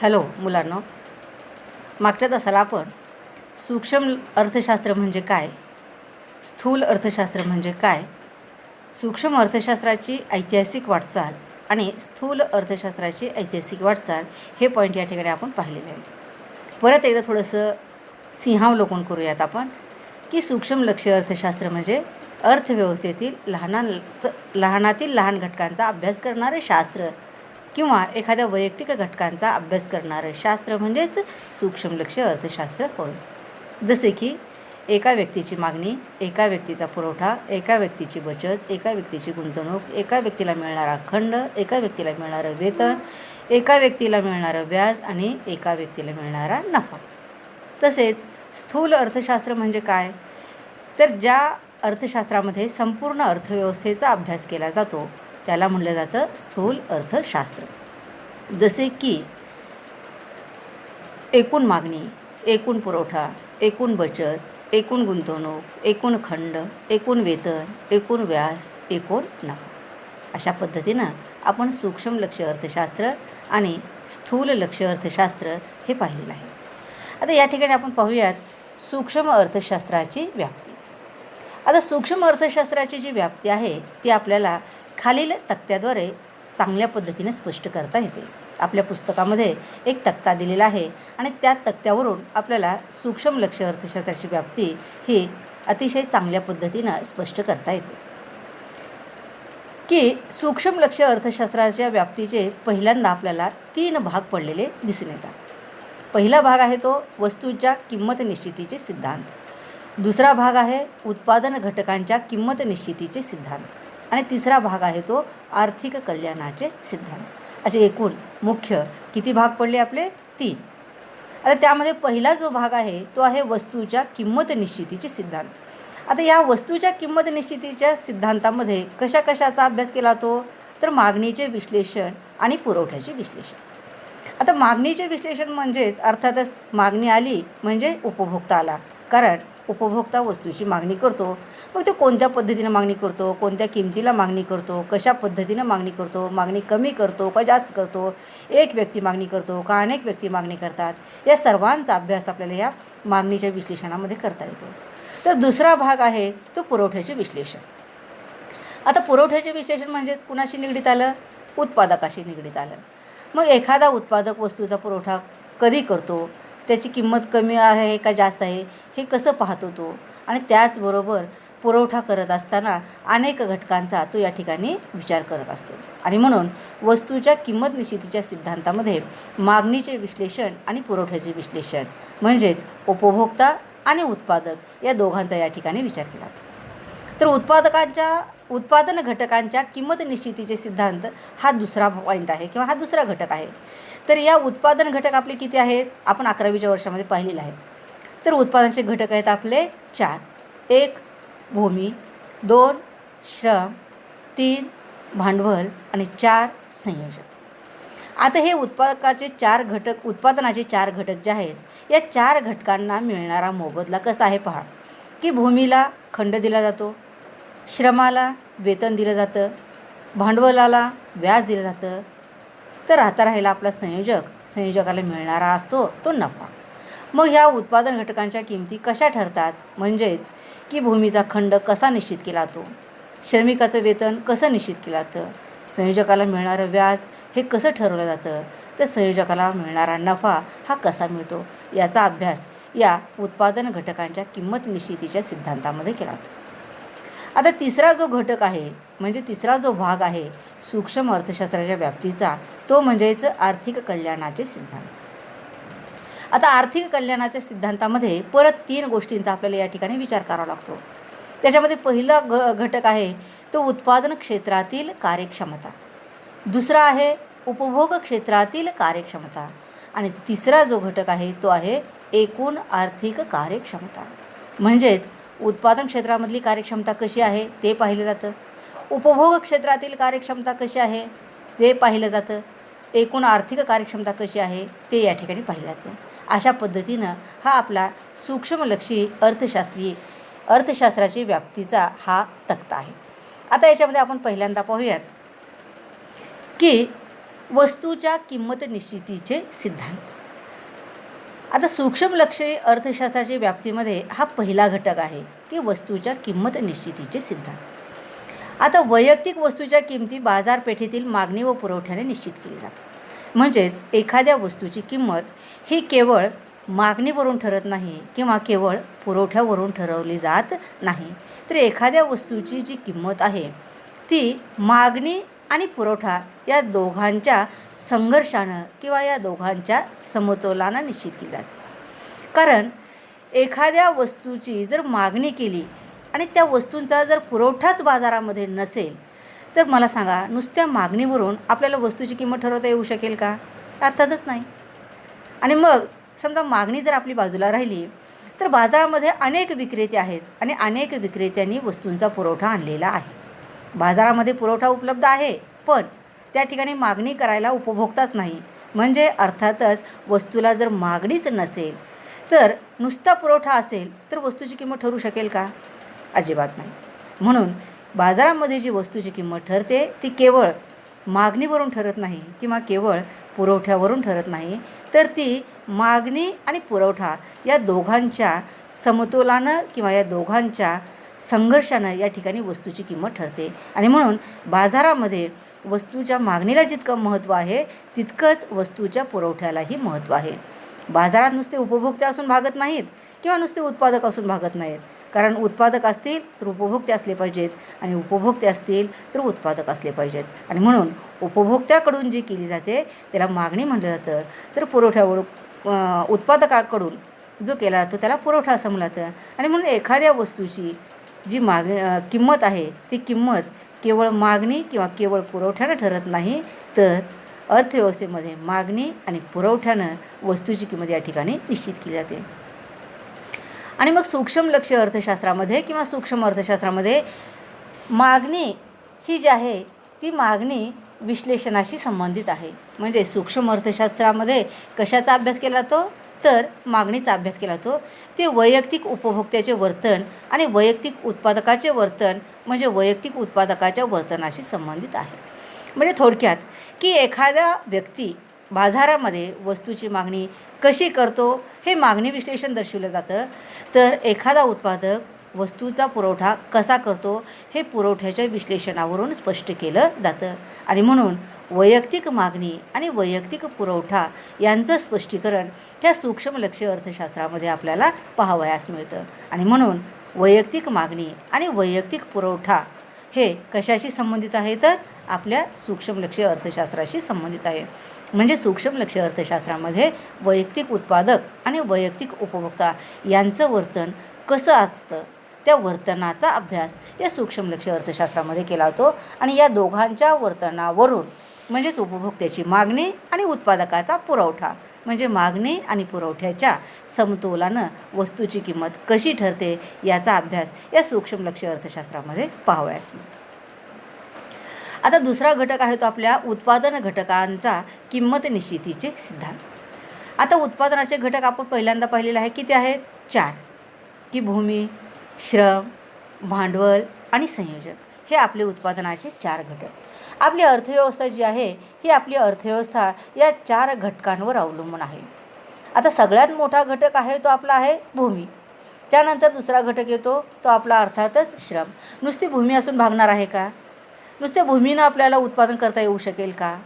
Hello मुलांनो, मागच्या तासाला आपण सूक्ष्म अर्थशास्त्र म्हणजे काय, स्थूल अर्थशास्त्र म्हणजे काय, सूक्ष्म अर्थशास्त्राची ऐतिहासिक वाटचाल आणि स्थूल अर्थशास्त्राची ऐतिहासिक वाटचाल हे पॉईंट या ठिकाणी आपण पाहिलेले आहेत. परत एकदा थोडंसं सिंहावलोकन करूयात आपण की सूक्ष्म लक्ष्य अर्थशास्त्र म्हणजे अर्थव्यवस्थेतील लहानातील लहान घटकांचा अभ्यास करणारे शास्त्र किंवा एखाद्या वैयक्तिक घटकांचा अभ्यास करणारं शास्त्र म्हणजेच सूक्ष्म लक्ष्य अर्थशास्त्र होय. जसे की एका व्यक्तीची मागणी, एका व्यक्तीचा पुरवठा, एका व्यक्तीची बचत, एका व्यक्तीची गुंतवणूक, एका व्यक्तीला मिळणारा खंड, एका व्यक्तीला मिळणारं वेतन, एका व्यक्तीला मिळणारं व्याज आणि एका व्यक्तीला मिळणारा नफा. तसेच स्थूल अर्थशास्त्र म्हणजे काय, तर ज्या अर्थशास्त्रामध्ये संपूर्ण अर्थव्यवस्थेचा अभ्यास केला जातो त्याला म्हटलं जातं स्थूल अर्थशास्त्र. जसे की एकूण मागणी, एकूण पुरवठा, एकूण बचत, एकूण गुंतवणूक, एकूण खंड, एकूण वेतन, एकूण व्याज, एकूण नफा. अशा पद्धतीनं आपण सूक्ष्म लक्ष्य अर्थशास्त्र आणि स्थूल लक्ष्य अर्थशास्त्र हे पाहिलेलं आहे. आता या ठिकाणी आपण पाहूयात सूक्ष्म अर्थशास्त्राची व्याप्ती. आता सूक्ष्म अर्थशास्त्राची जी व्याप्ती आहे ती आपल्याला खालील तक्त्याद्वारे चांगल्या पद्धतीने स्पष्ट करता येते. आपल्या पुस्तकामध्ये एक तक्ता दिलेला आहे आणि त्या तक्त्यावरून आपल्याला सूक्ष्म लक्ष्य अर्थशास्त्राची व्याप्ती ही अतिशय चांगल्या पद्धतीनं स्पष्ट करता येते. की सूक्ष्म लक्ष्य अर्थशास्त्राच्या व्याप्तीचे पहिल्यांदा आपल्याला 3 भाग पडलेले दिसून येतात. पहिला भाग आहे तो वस्तूंच्या किंमत निश्चितीचे सिद्धांत. दुसरा भाग आहे उत्पादन घटकांच्या किंमत निश्चितीचे सिद्धांत आणि तिसरा भाग आहे तो आर्थिक कल्याणाचे सिद्धांत. असे एकूण मुख्य किती भाग पडले आपले? 3. आता त्यामध्ये पहिला जो भाग आहे तो आहे वस्तूच्या किंमत निश्चितीचे सिद्धांत. आता या वस्तूच्या किंमत निश्चितीच्या सिद्धांतामध्ये कशाचा अभ्यास केला तो, तर मागणीचे विश्लेषण आणि पुरवठ्याचे विश्लेषण. आता मागणीचे विश्लेषण म्हणजेच अर्थातच मागणी आली म्हणजे उपभोक्ता आला, कारण उपभोक्ता वस्तूची मागणी करतो. मग तो कोणत्या पद्धतीनं मागणी करतो, कोणत्या किमतीला मागणी करतो, कशा पद्धतीनं मागणी करतो, मागणी कमी करतो का जास्त करतो, एक व्यक्ती मागणी करतो का अनेक व्यक्ती मागणी करतात, या सर्वांचा अभ्यास आपल्याला या मागणीच्या विश्लेषणामध्ये करता येतो. तर दुसरा भाग आहे तो पुरवठ्याचे विश्लेषण. आता पुरवठ्याचे विश्लेषण म्हणजेच कुणाशी निगडीत आलं, उत्पादकाशी निगडीत आलं. मग एखादा उत्पादक वस्तूचा पुरवठा कधी करतो, त्याची किंमत कमी आहे का जास्त आहे हे कसं पाहतो तो, आणि त्याचबरोबर पुरवठा करत असताना अनेक घटकांचा तो या ठिकाणी विचार करत असतो. आणि म्हणून वस्तूच्या किंमत निश्चितीच्या सिद्धांतामध्ये मागणीचे विश्लेषण आणि पुरवठ्याचे विश्लेषण म्हणजेच उपभोक्ता आणि उत्पादक या दोघांचा या ठिकाणी विचार केला जातो. तर उत्पादन घटकांच्या किंमत निश्चितीचे सिद्धांत हा दुसरा पॉईंट आहे किंवा हा दुसरा घटक आहे. तर या उत्पादन घटक आपले किती आहेत, आपण 11वीच्या वर्षामध्ये पाहिलेलं आहे. तर उत्पादनाचे घटक आहेत आपले 4. 1 भूमी, 2 श्रम, 3 भांडवल आणि 4 संयोजन. आता हे उत्पादनाचे 4 घटक जे आहेत या 4 घटकांना मिळणारा मोबदला कसा आहे पहा. की भूमीला खंड दिला जातो, श्रमाला वेतन दिलं जातं, भांडवलाला व्याज दिलं जातं, तर राहता राहिला आपला संयोजकाला मिळणारा असतो तो नफा. मग ह्या उत्पादन घटकांच्या किमती कशा ठरतात, म्हणजेच की भूमीचा खंड कसा निश्चित केला जातो, श्रमिकाचं वेतन कसं निश्चित केलं जातं, संयोजकाला मिळणारं व्याज हे कसं ठरवलं जातं, तर संयोजकाला मिळणारा नफा हा कसा मिळतो, याचा अभ्यास या उत्पादन घटकांच्या किंमत निश्चितीच्या सिद्धांतामध्ये केला जातो. आता तिसरा जो घटक आहे म्हणजे तिसरा जो भाग आहे सूक्ष्म अर्थशास्त्राच्या व्याप्तीचा तो म्हणजेच आर्थिक कल्याणाचे सिद्धांत. आता आर्थिक कल्याणाच्या सिद्धांतामध्ये परत 3 गोष्टींचा आपल्याला या ठिकाणी विचार करावा लागतो. त्याच्यामध्ये पहिला घटक आहे तो उत्पादन क्षेत्रातील कार्यक्षमता, दुसरा आहे उपभोग क्षेत्रातील कार्यक्षमता आणि तिसरा जो घटक आहे तो आहे एकूण आर्थिक कार्यक्षमता. म्हणजेच उत्पादन क्षेत्रामधली कार्यक्षमता कशी आहे ते पाहिलं जातं, उपभोग क्षेत्रातील कार्यक्षमता कशी आहे ते पाहिलं जातं, एकूण आर्थिक कार्यक्षमता कशी आहे ते या ठिकाणी पाहिलं जातं. अशा पद्धतीनं हा आपला सूक्ष्मलक्षी अर्थशास्त्राची व्याप्तीचा हा तक्ता आहे. आता याच्यामध्ये आपण पहिल्यांदा पाहूयात की वस्तूच्या किंमत निश्चितीचे सिद्धांत. आता सूक्ष्मलक्षी अर्थशास्त्राच्या व्याप्तीमध्ये हा पहिला घटक आहे की वस्तूच्या किंमत निश्चितीचे सिद्धांत. आता वैयक्तिक वस्तूच्या किमती बाजारपेठेतील मागणी व पुरवठ्याने निश्चित केली जातात. म्हणजेच एखाद्या वस्तूची किंमत ही केवळ मागणीवरून ठरत नाही किंवा केवळ पुरवठ्यावरून ठरवली जात नाही, तर एखाद्या वस्तूची जी किंमत आहे ती मागणी आणि पुरवठा या दोघांच्या संघर्षानं किंवा या दोघांच्या समतोलानं निश्चित केली जाते. कारण एखाद्या वस्तूची जर मागणी केली आणि त्या वस्तूंचा जर पुरवठाच बाजारामध्ये नसेल, तर मला सांगा, नुसत्या मागणीवरून आपल्याला वस्तूची किंमत ठरवता येऊ शकेल का? अर्थातच नाही. आणि मग समजा मागणी जर आपली बाजूला राहिली, तर बाजारामध्ये अनेक विक्रेते आहेत आणि अनेक विक्रेत्यांनी वस्तूंचा पुरवठा आणलेला आहे. बाजारामध्ये पुरवठा उपलब्ध आहे, पण त्या ठिकाणी मागणी करायला उपभोक्ताच नाही. म्हणजे अर्थातच वस्तूला जर मागणीच नसेल, तर नुसता पुरवठा असेल तर वस्तूची किंमत ठरू शकेल का? अजिबात नाही. म्हणून बाजारामध्ये जी वस्तूची किंमत ठरते ती केवळ मागणीवरून ठरत नाही किंवा केवळ पुरवठ्यावरून ठरत नाही, तर ती मागणी आणि पुरवठा या दोघांच्या समतोलानं किंवा या दोघांच्या संघर्षानं या ठिकाणी वस्तूची किंमत ठरते. आणि म्हणून बाजारामध्ये वस्तूच्या मागणीला जितकं महत्त्व आहे तितकंच वस्तूच्या पुरवठ्यालाही महत्त्व आहे. बाजारात नुसते उपभोक्ते असून भागत नाहीत किंवा नुसते उत्पादक असून भागत नाहीत. कारण उत्पादक असतील तर उपभोक्ते असले पाहिजेत आणि उपभोक्ते असतील तर उत्पादक असले पाहिजेत. आणि म्हणून उपभोक्त्याकडून जी केली जाते त्याला मागणी म्हटलं जातं, तर पुरवठ्यावरून उत्पादकाकडून जो केला जातो त्याला पुरवठा असं म्हटलं जातं. आणि म्हणून एखाद्या वस्तूची जी किंमत आहे ती किंमत केवळ मागणी किंवा केवळ पुरवठ्यानं ठरत नाही, तर अर्थव्यवस्थेमध्ये मागणी आणि पुरवठ्यानं वस्तूची किंमत या ठिकाणी निश्चित केली जाते. आणि मग सूक्ष्मलक्षी अर्थशास्त्रामध्ये किंवा सूक्ष्म अर्थशास्त्रामध्ये मागणी ही जी आहे ती मागणी विश्लेषणाशी संबंधित आहे. म्हणजे सूक्ष्म अर्थशास्त्रामध्ये कशाचा अभ्यास केला जातो, तर मागणीचा अभ्यास केला जातो. ते वैयक्तिक उपभोक्त्याचे वर्तन आणि वैयक्तिक उत्पादकाचे वर्तन म्हणजे वैयक्तिक उत्पादकाच्या वर्तनाशी संबंधित आहे. म्हणजे थोडक्यात की एखादा व्यक्ती बाजारामध्ये वस्तूची मागणी कशी करतो हे मागणी विश्लेषण दर्शवलं जातं. तर एखादा उत्पादक वस्तूचा पुरवठा कसा करतो हे पुरवठ्याच्या विश्लेषणावरून स्पष्ट केलं जातं. आणि म्हणून वैयक्तिक मागणी आणि वैयक्तिक पुरवठा यांचं स्पष्टीकरण ह्या सूक्ष्मलक्षी अर्थशास्त्रामध्ये आपल्याला पाहावयास मिळतं. आणि म्हणून वैयक्तिक मागणी आणि वैयक्तिक पुरवठा हे कशाशी संबंधित आहे, तर आपल्या सूक्ष्मलक्षी अर्थशास्त्राशी संबंधित आहे. म्हणजे सूक्ष्मलक्षी अर्थशास्त्रामध्ये वैयक्तिक उत्पादक आणि वैयक्तिक उपभोक्ता यांचं वर्तन कसं असतं त्या वर्तनाचा अभ्यास या सूक्ष्मलक्षी अर्थशास्त्रामध्ये केला जातो. आणि या दोघांच्या वर्तनावरून म्हणजेच उपभोक्त्याची मागणी आणि उत्पादकाचा पुरवठा म्हणजे मागणी आणि पुरवठ्याच्या समतोलानं वस्तूची किंमत कशी ठरते याचा अभ्यास या सूक्ष्मलक्षी अर्थशास्त्रामध्ये पाहावयास मिळतो. आता दुसरा घटक आहे तो आपल्या उत्पादन घटकांचा किंमत निश्चितीचे सिद्धांत. आता उत्पादनाचे घटक आपण पहिल्यांदा पाहिलेले आहे. किती आहेत? 4. की भूमी, श्रम, भांडवल आणि संयोजक हे आपले उत्पादनाचे 4 घटक. आपली अर्थव्यवस्था जी आहे ही आपली अर्थव्यवस्था या 4 घटकांवर अवलंबून आहे. आता सगळ्यात मोठा घटक आहे तो आपला आहे भूमी. त्यानंतर दुसरा घटक येतो तो आपला अर्थातच श्रम. नुसती भूमी असून भागणार आहे का? नुसत्या भूमीनं आपल्याला उत्पादन करता येऊ शकेल का?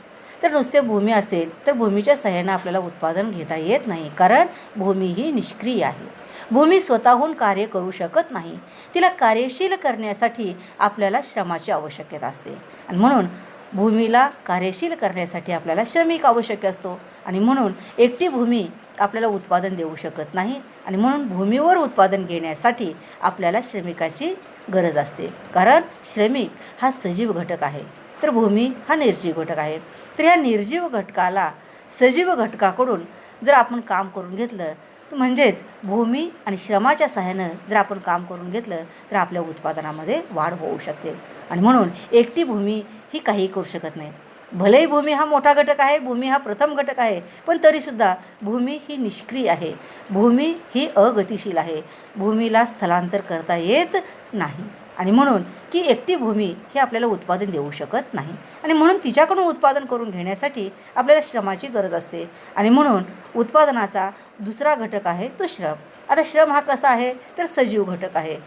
तर नुसते भूमी असेल तर भूमीच्या सहाय्यानं आपल्याला उत्पादन घेता येत नाही. कारण भूमी ही निष्क्रिय आहे. भूमी स्वतःहून कार्य करू शकत नाही. तिला कार्यशील करण्यासाठी आपल्याला श्रमाची आवश्यकता असते. आणि म्हणून भूमीला कार्यशील करण्यासाठी आपल्याला श्रमिक आवश्यक असतो. आणि म्हणून एकटी भूमी आपल्याला उत्पादन देऊ शकत नाही. आणि म्हणून भूमीवर उत्पादन घेण्यासाठी आपल्याला श्रमिकाची गरज असते. कारण श्रमिक हा सजीव घटक आहे तर भूमी हा निर्जीव घटक आहे. तर ह्या निर्जीव घटकाला सजीव घटकाकडून जर आपण काम करून घेतलं तर म्हणजेच भूमी आणि श्रमाच्या सहाय्यानं जर आपण काम करून घेतलं तर आपल्या उत्पादनामध्ये वाढ होऊ शकते. आणि म्हणून एकटी भूमी ही काही करू शकत नाही. भलेही भूमी हा मोठा घटक आहे, भूमी हा प्रथम घटक आहे, पण तरीसुद्धा भूमी ही निष्क्रिय आहे. भूमी ही अगतिशील आहे. भूमीला स्थलांतर करता येत नाही. आणि म्हणून की एकटी भूमी ही आपल्याला उत्पादन देऊ शकत नाही आणि म्हणून तिच्याकडून उत्पादन करून घेण्यासाठी आपल्याला श्रमाची गरज असते. आणि म्हणून उत्पादनाचा दुसरा घटक आहे तो श्रम. आता श्रम हा कसा आहे तर सजीव घटक आहे.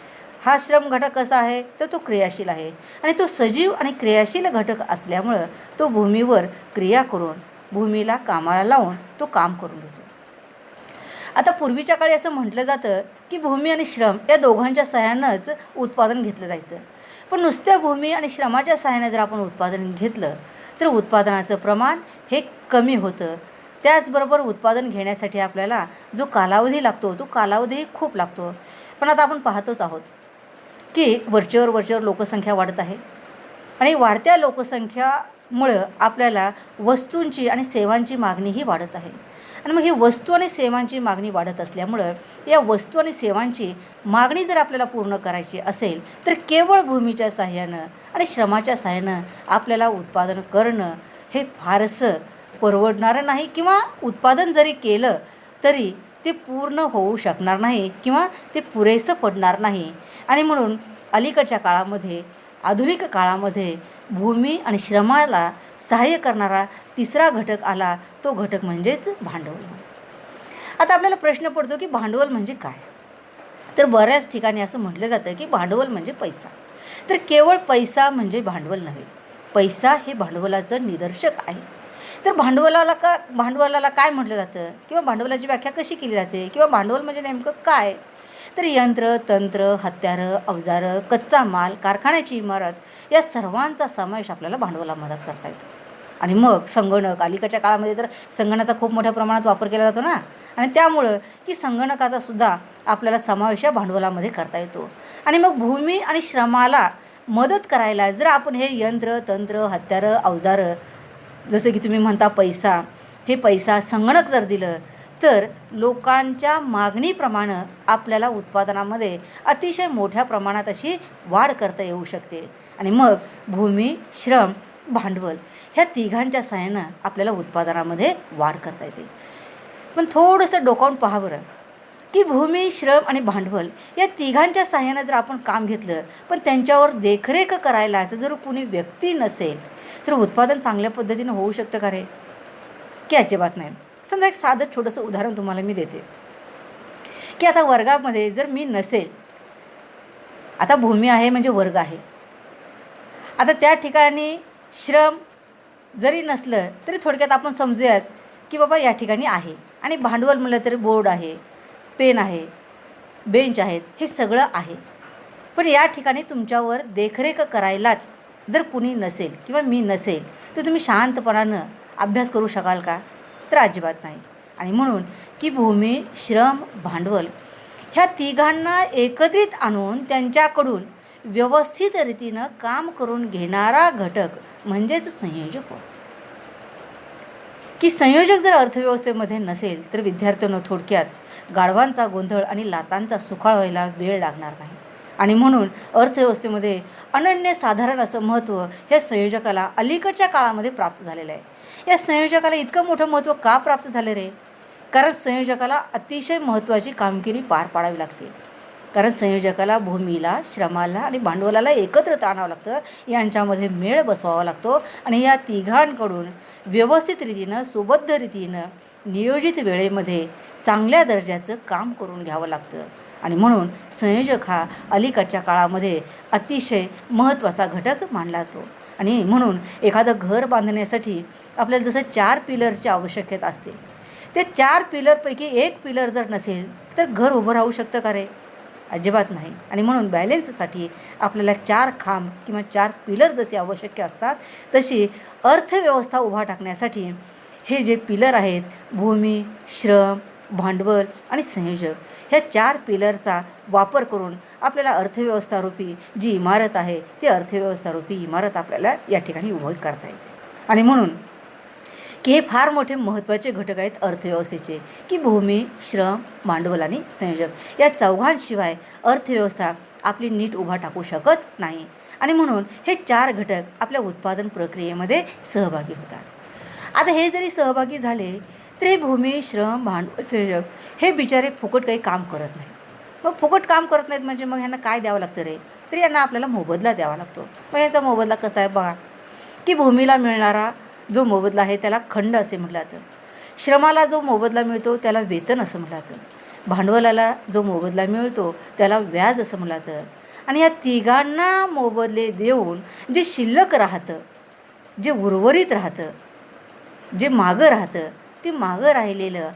हा श्रम घटक कसा आहे तर तो क्रियाशील आहे आणि तो सजीव आणि क्रियाशील घटक असल्यामुळं तो भूमीवर क्रिया करून भूमीला कामाला लावून तो काम करून घेतो. आता पूर्वीच्या काळी असं म्हटलं जातं की भूमी आणि श्रम या दोघांच्या सहाय्यानंच उत्पादन घेतलं जायचं. पण नुसत्या भूमी आणि श्रमाच्या सहाय्याने जर आपण उत्पादन घेतलं तर उत्पादनाचं प्रमाण हे कमी होतं. त्याचबरोबर उत्पादन घेण्यासाठी आपल्याला जो कालावधी लागतो तो कालावधीही खूप लागतो. पण आता आपण पाहतोच आहोत की वरचेवर लोकसंख्या वाढत आहे आणि वाढत्या लोकसंख्यामुळं आपल्याला वस्तूंची आणि सेवांची मागणीही वाढत आहे. आणि मग ही वस्तू आणि सेवांची मागणी वाढत असल्यामुळं या वस्तू आणि सेवांची मागणी जर आपल्याला पूर्ण करायची असेल तर केवळ भूमीच्या साहाय्यानं आणि श्रमाच्या साहाय्यानं आपल्याला उत्पादन करणं हे फारसं परवडणारं नाही किंवा उत्पादन जरी केलं तरी ते पूर्ण होऊ शकणार नाही किंवा ते पुरेसं पडणार नाही. आणि म्हणून अलीकडच्या काळामध्ये आधुनिक काळामध्ये भूमी आणि श्रमाला सहाय्य करणारा तिसरा घटक आला, तो घटक म्हणजेच भांडवल. आता आपल्याला प्रश्न पडतो की भांडवल म्हणजे काय. तर बऱ्याच ठिकाणी असं म्हटलं जातं की भांडवल म्हणजे पैसा. तर केवळ पैसा म्हणजे भांडवल नव्हे, पैसा हे भांडवलाचं निदर्शक आहे. तर भांडवलाला काय म्हटलं जातं किंवा भांडवलाची व्याख्या कशी केली जाते किंवा भांडवल म्हणजे नेमकं काय. तर यंत्र, तंत्र, हत्यारं, अवजारं, कच्चा माल, कारखान्याची इमारत या सर्वांचा समावेश आपल्याला भांडवलामध्ये करता येतो. आणि मग संगणक, अलीकडच्या काळामध्ये तर संगणकाचा खूप मोठ्या प्रमाणात वापर केला जातो ना, आणि त्यामुळं की संगणकाचा सुद्धा आपल्याला समावेश या भांडवलामध्ये करता येतो. आणि मग भूमी आणि श्रमाला मदत करायला जर आपण हे यंत्र, तंत्र, हत्यारं, अवजारं, जसं की तुम्ही म्हणता पैसा, हे पैसा संगणक जर दिलं तर लोकांच्या मागणीप्रमाणे आपल्याला उत्पादनामध्ये अतिशय मोठ्या प्रमाणात अशी वाढ करता येऊ शकते. आणि मग भूमी, श्रम, भांडवल ह्या तिघांच्या सहाय्यानं आपल्याला उत्पादनामध्ये वाढ करता येते. पण थोडंसं डोकावून पहा बरं की भूमी, श्रम आणि भांडवल या तिघांच्या सहाय्यानं जर आपण काम घेतलं पण त्यांच्यावर देखरेख करायला असं जर कुणी व्यक्ती नसेल तर उत्पादन चांगल्या पद्धतीनं होऊ शकतं का रे, की अजिबात नाही. समजा एक साधं छोटंसं उदाहरण तुम्हाला मी देते की आता वर्गामध्ये जर मी नसेल, आता भूमी आहे म्हणजे वर्ग आहे, आता त्या ठिकाणी श्रम जरी नसलं तरी थोडक्यात आपण समजूयात की बाबा या ठिकाणी आहे. आणि भांडवल म्हणलं तरी बोर्ड आहे, पेन आहे, बेंच आहेत, हे सगळं आहे. पण या ठिकाणी तुमच्यावर देखरेख करायलाच जर कुणी नसेल किंवा मी नसेल तर तुम्ही शांतपणानं अभ्यास करू शकाल का, तर अजिबात नाही. आणि म्हणून की भूमी, श्रम, भांडवल ह्या तिघांना एकत्रित आणून त्यांच्याकडून व्यवस्थित रीतीनं काम करून घेणारा घटक म्हणजेच संयोजक होय. की संयोजक जर अर्थव्यवस्थेमध्ये नसेल तर विद्यार्थ्यांनो थोडक्यात गाढवांचा गोंधळ आणि लाटांचा सुकाळ व्हायला वेळ लागणार नाही. आणि म्हणून अर्थव्यवस्थेमध्ये अनन्यसाधारण असं महत्त्व ह्या संयोजकाला अलीकडच्या काळामध्ये प्राप्त झालेलं आहे. या संयोजकाला इतकं मोठं महत्त्व का प्राप्त झाले रे, कारण संयोजकाला अतिशय महत्त्वाची कामगिरी पार पाडावी लागते. कारण संयोजकाला भूमीला, श्रमाला आणि भांडवलाला एकत्र आणावं लागतं, यांच्यामध्ये मेळ बसवावा लागतो आणि या तिघांकडून व्यवस्थित रीतीनं, सुबद्ध रीतीनं, नियोजित वेळेमध्ये चांगल्या दर्जाचं काम करून घ्यावं लागतं. आणि म्हणून संयोजक हा अलीकडच्या काळामध्ये अतिशय महत्त्वाचा घटक मानला जातो. आणि म्हणून एखादं घर बांधण्यासाठी आपल्याला जसं 4 पिलरची आवश्यकता असते, ते 4 पिलरपैकी एक पिलर जर नसेल तर घर उभं राहू शकतं का रे, अजिबात नाही. आणि म्हणून बॅलेन्ससाठी आपल्याला 4 खांब किंवा 4 पिलर जशी आवश्यक असतात तशी अर्थव्यवस्था उभा टाकण्यासाठी हे जे पिलर आहेत भूमी, श्रम, भांडवल आणि संयोजक, ह्या 4 पिलरचा वापर करून आपल्याला अर्थव्यवस्थारूपी जी इमारत आहे ती अर्थव्यवस्थारूपी इमारत आपल्याला या ठिकाणी उभी करता येते. आणि म्हणून की हे फार मोठे महत्त्वाचे घटक आहेत अर्थव्यवस्थेचे की भूमी, श्रम, भांडवल आणि संयोजक या चौघांशिवाय अर्थव्यवस्था आपली नीट उभा टाकू शकत नाही. आणि म्हणून हे 4 घटक आपल्या उत्पादन प्रक्रियेमध्ये सहभागी होतात. आता हे जरी सहभागी झाले तर हे भूमी, श्रम, भांडवल, संयोजक हे बिचारे फुकट काही काम करत नाहीत. मग फुकट काम करत नाहीत म्हणजे मग ह्यांना काय द्यावं लागतं रे, तर यांना आपल्याला मोबदला द्यावा लागतो. मग याचा मोबदला कसा आहे बघा, की भूमीला मिळणारा जो मोबदला आहे त्याला खंड असे म्हटलं जातं. श्रमाला जो मोबदला मिळतो त्याला वेतन असं म्हटलं जातं. भांडवलाला जो मोबदला मिळतो त्याला व्याज असं म्हटलं जातं. आणि या तिघांना मोबदले देऊन जे शिल्लक राहतं, जे उर्वरित राहतं, जे मागं राहतं, ते मागं राहिलेलं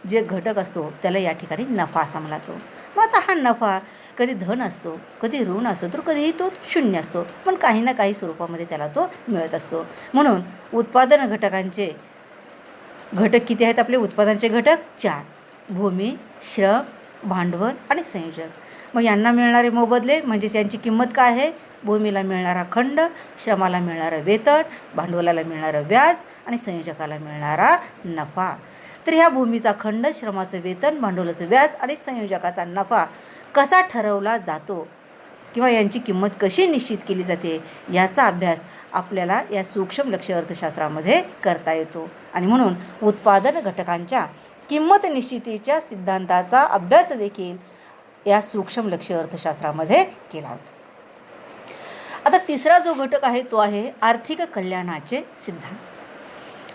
जे घटक असतो त्याला या ठिकाणी नफा असा म्हटला जातो. मग आता हा नफा कधी धन असतो, कधी ऋण असतो, तर कधीही तो शून्य असतो, पण काही ना काही स्वरूपामध्ये त्याला तो मिळत असतो. म्हणून उत्पादन घटकांचे घटक किती आहेत आपले उत्पादनाचे घटक 4: भूमी, श्रम, भांडवल आणि संयोजक. मग यांना मिळणारे मोबदले म्हणजेच यांची किंमत काय आहे? भूमीला मिळणारा खंड, श्रमाला मिळणारं वेतन, भांडवलाला मिळणारं व्याज आणि संयोजकाला मिळणारा नफा. तर ह्या भूमीचा खंड, श्रमाचं वेतन, भांडवलाचं व्याज आणि संयोजकाचा नफा कसा ठरवला जातो किंवा यांची किंमत कशी निश्चित केली जाते याचा अभ्यास आपल्याला या सूक्ष्म लक्ष्य अर्थशास्त्रामध्ये करता येतो. आणि म्हणून उत्पादन घटकांच्या किंमत निश्चितीच्या सिद्धांताचा अभ्यास देखील या सूक्ष्म लक्ष्य अर्थशास्त्रामध्ये केला जातो. आता तिसरा जो घटक आहे तो आहे आर्थिक कल्याणाचे सिद्धांत.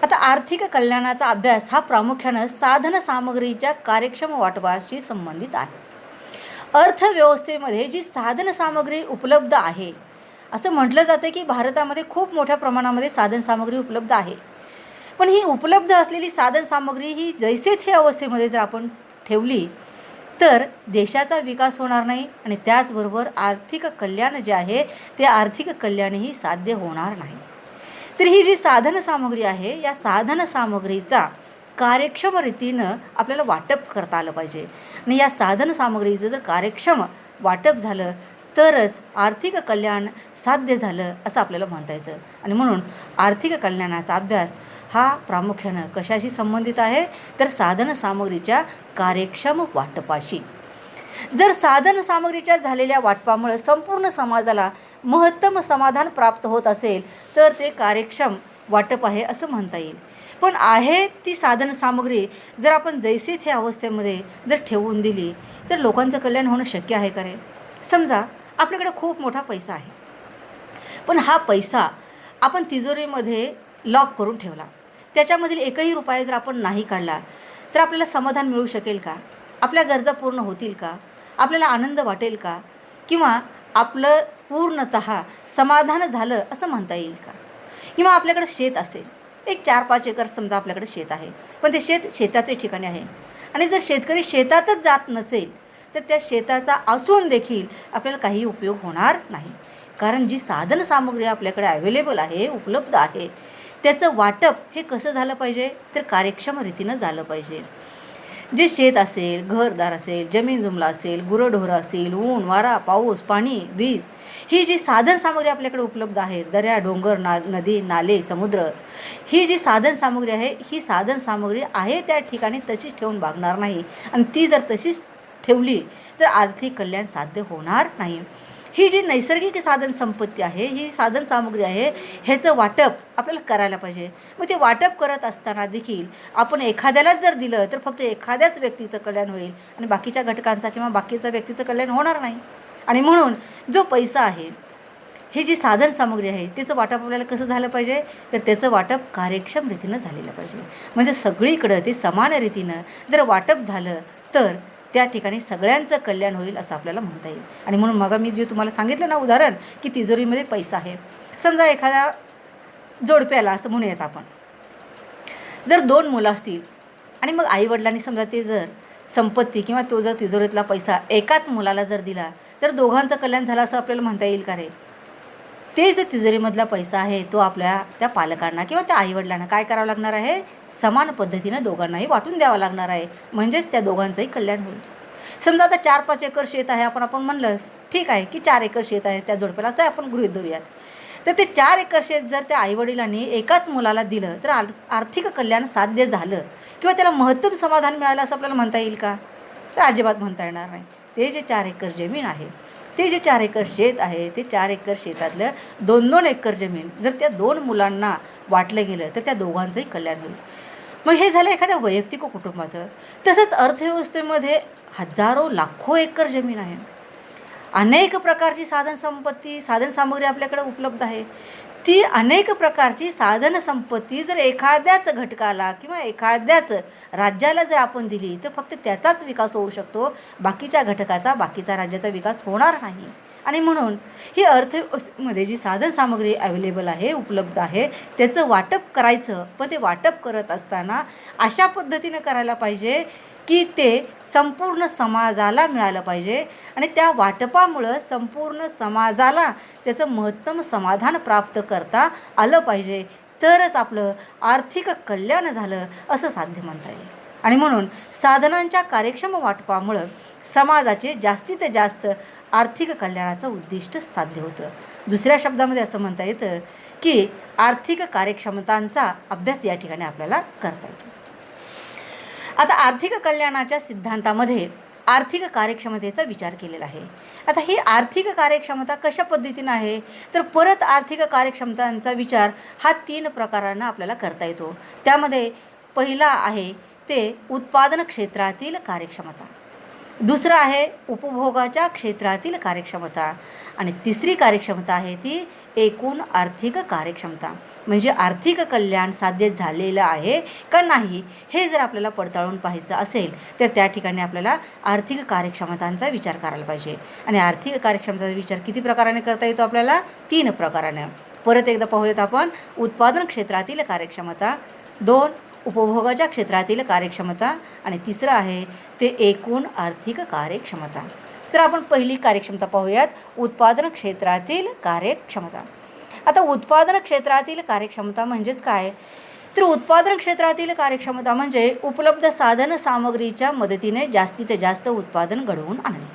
आता आर्थिक कल्याणाचा अभ्यास हा प्रामुख्यानं साधन सामग्रीच्या कार्यक्षम वाटपाशी संबंधित आहे. अर्थव्यवस्थेमध्ये जी साधन सामग्री उपलब्ध आहे, असं म्हटलं जातं की भारतामध्ये खूप मोठ्या प्रमाणामध्ये साधन सामग्री उपलब्ध आहे. पण ही उपलब्ध असलेली साधन सामग्री ही जैसे थे अवस्थेमध्ये जर आपण ठेवली तर देशाचा विकास होणार नाही आणि त्याचबरोबर आर्थिक कल्याण जे आहे ते आर्थिक कल्याणही साध्य होणार नाही. तर ही जी साधन सामग्री आहे या साधन सामग्रीचा कार्यक्षम रीतीनं आपल्याला वाटप करता आलं पाहिजे. आणि या साधन सामग्रीचं जर कार्यक्षम वाटप झालं तरच आर्थिक कल्याण साध्य झालं असं आपल्याला म्हणता येतं. आणि म्हणून आर्थिक कल्याणाचा अभ्यास हा प्रामुख्यानं कशाशी संबंधित आहे तर साधन सामग्रीच्या कार्यक्षम वाटपाशी. जर साधन सामग्रीच्या झालेल्या वाटपामुळे संपूर्ण समाजाला महत्तम समाधान प्राप्त होत असेल तर ते कार्यक्षम वाटप आहे असं म्हणता येईल. पण आहे ती साधन सामग्री जर आपण जैसे थे अवस्थेमध्ये जर ठेवून दिली तर लोकांचं कल्याण होणं शक्य आहे का रे? समजा आपल्याकडे खूप मोठा पैसा आहे, पण हा पैसा आपण तिजोरीमध्ये लॉक करून ठेवला, त्याच्यामधील एकही रुपया जर आपण नाही काढला तर आपल्याला समाधान मिळू शकेल का? आपल्या गरजा पूर्ण होतील का? आपल्याला आनंद वाटेल का? किंवा आपलं पूर्णतः समाधान झालं असं म्हणता येईल का? किंवा आपल्याकडे शेत असेल, एक 4-5 एकर समजा आपल्याकडे शेत आहे, पण ते शेताचे ठिकाणी आहे आणि जर शेतकरी शेतातच जात नसेल तर त्या शेताचा असून देखील आपल्याला काही उपयोग होणार नाही. कारण जी साधन सामग्री आपल्याकडे अवेलेबल आहे, उपलब्ध आहे, त्याचं वाटप हे कसं झालं पाहिजे तर कार्यक्षम रीतीनं झालं पाहिजे. जे शेत असेल, घरदार असेल, जमीन जुमला असेल, गुरंढोरं असतील, ऊन वारा पाऊस पाणी वीज, ही जी साधन सामग्री आपल्याकडे उपलब्ध आहे, दर्या डोंगर नदी नाले समुद्र, ही जी साधन सामग्री आहे ही साधन सामग्री आहे त्या ठिकाणी तशीच ठेवून भागणार नाही. आणि ती जर तशीच ठेवली तर आर्थिक कल्याण साध्य होणार नाही. ही जी नैसर्गिक साधन संपत्ती आहे, ही साधन सामग्री आहे, ह्याचं वाटप आपल्याला करायला पाहिजे. मग ते वाटप करत असताना देखील आपण एखाद्यालाच जर दिलं तर फक्त एखाद्याच व्यक्तीचं कल्याण होईल आणि बाकीच्या घटकांचा किंवा बाकीच्या व्यक्तीचं कल्याण होणार नाही. आणि म्हणून जो पैसा आहे, ही जी साधन सामग्री आहे, त्याचं वाटप आपल्याला कसं झालं पाहिजे तर त्याचं वाटप कार्यक्षम रीतीनं झालेलं पाहिजे. म्हणजे सगळीकडं ते समान रीतीनं जर वाटप झालं तर त्या ठिकाणी सगळ्यांचं कल्याण होईल असं आपल्याला म्हणता येईल. आणि म्हणून मग मी जे तुम्हाला सांगितलं ना उदाहरण की तिजोरीमध्ये पैसा आहे, समजा एखाद्या जोडप्याला असं म्हणूयात आपण, जर 2 मुलं असतील आणि मग आईवडिलांनी समजा ते जर संपत्ती किंवा तो जर तिजोरीतला पैसा एकाच मुलाला जर दिला तर दोघांचं कल्याण झालं असं आपल्याला म्हणता येईल का रे? ते जे तिजोरीमधला पैसा आहे तो आपल्या त्या पालकांना किंवा त्या आईवडिलांना काय करावं लागणार आहे? समान पद्धतीनं दोघांनाही वाटून द्यावं लागणार आहे, म्हणजेच त्या दोघांचंही कल्याण होईल. समजा आता 4-5 एकर शेत आहे, आपण म्हणलं ठीक आहे की 4 एकर शेत आहे त्या जोडप्याला, असं आपण गृहीत धरूयात. तर ते 4 एकर शेत जर त्या आईवडिलांनी एकाच मुलाला दिलं तर आर्थिक कल्याण साध्य झालं किंवा त्याला महत्तम समाधान मिळालं असं आपल्याला म्हणता येईल का? तर अजिबात म्हणता येणार नाही. ते जे 4 एकर जमीन आहे, ते जे 4 एकर शेत आहे, ते 4 एकर शेतातलं 2-2 एकर जमीन जर त्या 2 मुलांना वाटलं गेलं तर त्या दोघांचंही कल्याण होईल. मग हे झालं एखाद्या वैयक्तिक कुटुंबाचं. तसंच अर्थव्यवस्थेमध्ये हजारो लाखो एकर जमीन आहे अनेक प्रकारची साधनसंपत्ती साधनसामुग्री आपल्याकडे उपलब्ध आहे. ती अनेक प्रकारची साधनसंपत्ती जर एखाद्याच घटकाला किंवा एखाद्याच राज्याला जर आपण दिली तर फक्त त्याचाच विकास होऊ शकतो, बाकीच्या घटकाचा बाकीचा राज्याचा विकास होणार नाही. आणि म्हणून ही अर्थव्यवस्थेमध्ये जी साधनसामुग्री अवेलेबल आहे, उपलब्ध आहे, त्याचं वाटप करायचं. पण ते वाटप करत असताना अशा पद्धतीनं करायला पाहिजे की ते संपूर्ण समाजाला मिळालं पाहिजे आणि त्या वाटपामुळं संपूर्ण समाजाला त्याचं महत्तम समाधान प्राप्त करता आलं पाहिजे. तरच आपलं आर्थिक कल्याण झालं असं साध्य म्हणता येईल. आणि म्हणून साधनांच्या कार्यक्षम वाटपामुळं समाजाचे जास्तीत जास्त आर्थिक कल्याणाचं उद्दिष्ट साध्य होतं. दुसऱ्या शब्दामध्ये असं म्हणता येतं की आर्थिक कार्यक्षमतांचा अभ्यास या ठिकाणी आपल्याला करता येतो. आता आर्थिक कल्याणाच्या सिद्धांतामध्ये आर्थिक कार्यक्षमतेचा विचार केलेला आहे. आता ही आर्थिक कार्यक्षमता कशा पद्धतीनं आहे, तर परत आर्थिक कार्यक्षमतांचा विचार हा 3 प्रकारांना आपल्याला करता येतो. त्यामध्ये पहिला आहे ते उत्पादन क्षेत्रातील कार्यक्षमता, दुसरं आहे उपभोगाच्या क्षेत्रातील कार्यक्षमता आणि तिसरी कार्यक्षमता आहे ती एकूण आर्थिक कार्यक्षमता. म्हणजे आर्थिक कल्याण साध्य झालेलं आहे का नाही हे जर आपल्याला पडताळून पाहायचं असेल तर त्या ठिकाणी आपल्याला आर्थिक कार्यक्षमतांचा विचार करायला पाहिजे. आणि आर्थिक कार्यक्षमतेचा विचार किती प्रकाराने करता येतो आपल्याला? 3 प्रकाराने. परत एकदा पाहूयात आपण. उत्पादन क्षेत्रातील कार्यक्षमता, 2 उपभोगाच्या क्षेत्रातील कार्यक्षमता आणि तिसरं आहे ते एकूण आर्थिक कार्यक्षमता. तर आपण पहिली कार्यक्षमता पाहूयात, उत्पादन क्षेत्रातील कार्यक्षमता. आता उत्पादन क्षेत्रातील कार्यक्षमता म्हणजेच काय, तर उत्पादन क्षेत्रातील कार्यक्षमता म्हणजे उपलब्ध साधन सामग्रीच्या मदतीने जास्तीत जास्त उत्पादन घडवून आणणे.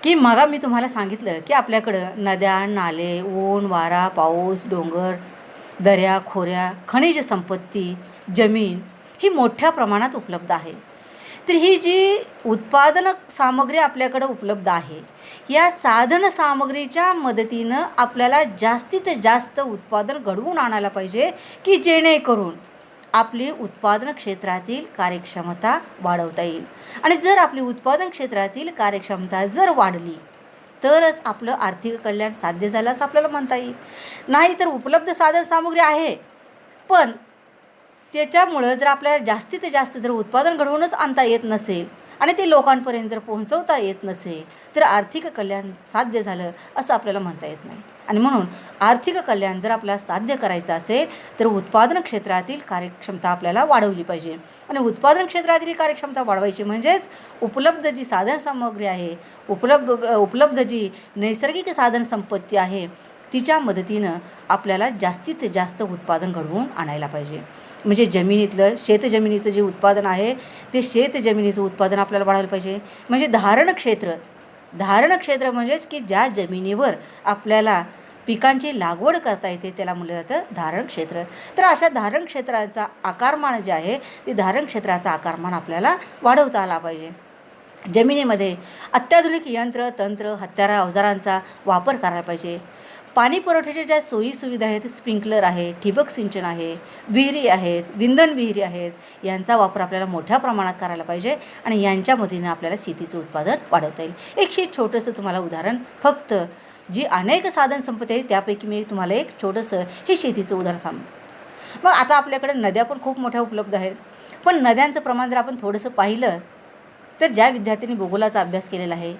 की मग मी तुम्हाला सांगितलं की आपल्याकडं नद्या, नाले, ऊन, वारा, पाऊस, डोंगर, दऱ्या, खोऱ्या, खनिज संपत्ती, जमीन ही मोठ्या प्रमाणात उपलब्ध आहे. तर ही जी उत्पादन सामग्री आपल्याकडं उपलब्ध आहे, या साधन सामग्रीच्या मदतीनं आपल्याला जास्तीत जास्त उत्पादन घडवून आणायला पाहिजे की जेणेकरून आपली उत्पादन क्षेत्रातील कार्यक्षमता वाढवता येईल. आणि जर आपली उत्पादन क्षेत्रातील कार्यक्षमता जर वाढली तरच आपलं आर्थिक कल्याण साध्य झालं असं आपल्याला म्हणता येईल. नाही तर उपलब्ध साधन सामग्री आहे पण त्याच्यामुळं जर आपल्याला जास्तीत जास्त जर उत्पादन घडवूनच आणता येत नसेल आणि ते लोकांपर्यंत जर पोहोचवता येत नसेल तर आर्थिक कल्याण साध्य झालं असं आपल्याला म्हणता येत नाही. आणि म्हणून आर्थिक कल्याण जर आपल्याला साध्य करायचं असेल तर उत्पादन क्षेत्रातील कार्यक्षमता आपल्याला वाढवली पाहिजे. आणि उत्पादन क्षेत्रातील कार्यक्षमता वाढवायची म्हणजेच उपलब्ध जी साधनसामग्री आहे, उपलब्ध जी नैसर्गिक साधनसंपत्ती आहे तिच्या मदतीनं आपल्याला जास्तीत जास्त उत्पादन घडवून आणायला पाहिजे. म्हणजे जमिनीतलं शेतजमिनीचं जे उत्पादन आहे ते शेतजमिनीचं उत्पादन आपल्याला वाढवलं पाहिजे. म्हणजे धारण क्षेत्र म्हणजेच की ज्या जमिनीवर आपल्याला पिकांची लागवड करता येते त्याला म्हटलं जातं धारण क्षेत्र. तर अशा धारण क्षेत्राचा आकारमान जे आहे ते धारण क्षेत्राचा आकारमान आपल्याला वाढवता आला पाहिजे. जमिनीमध्ये अत्याधुनिक यंत्र, तंत्र, हत्यारं, अवजारांचा वापर करायला पाहिजे. पाणी पुरवठ्याच्या ज्या सोयीसुविधा आहेत, स्प्रिंकलर आहे, ठिबक सिंचन आहे, विहिरी आहेत, विंधन विहिरी आहेत, यांचा वापर आपल्याला मोठ्या प्रमाणात करायला पाहिजे आणि यांच्या मदतीनं आपल्याला शेतीचं उत्पादन वाढवता येईल. एक छोटंसं तुम्हाला उदाहरण, फक्त जी अनेक साधनसंपत्ती आहे त्यापैकी मी तुम्हाला एक छोटंसं हे शेतीचं उदाहरण सांगू. मग आता आपल्याकडे नद्या पण खूप मोठ्या उपलब्ध आहेत, पण नद्यांचं प्रमाण जर आपण थोडंसं पाहिलं तर ज्या विद्यार्थ्यांनी भूगोलाचा अभ्यास केलेला आहे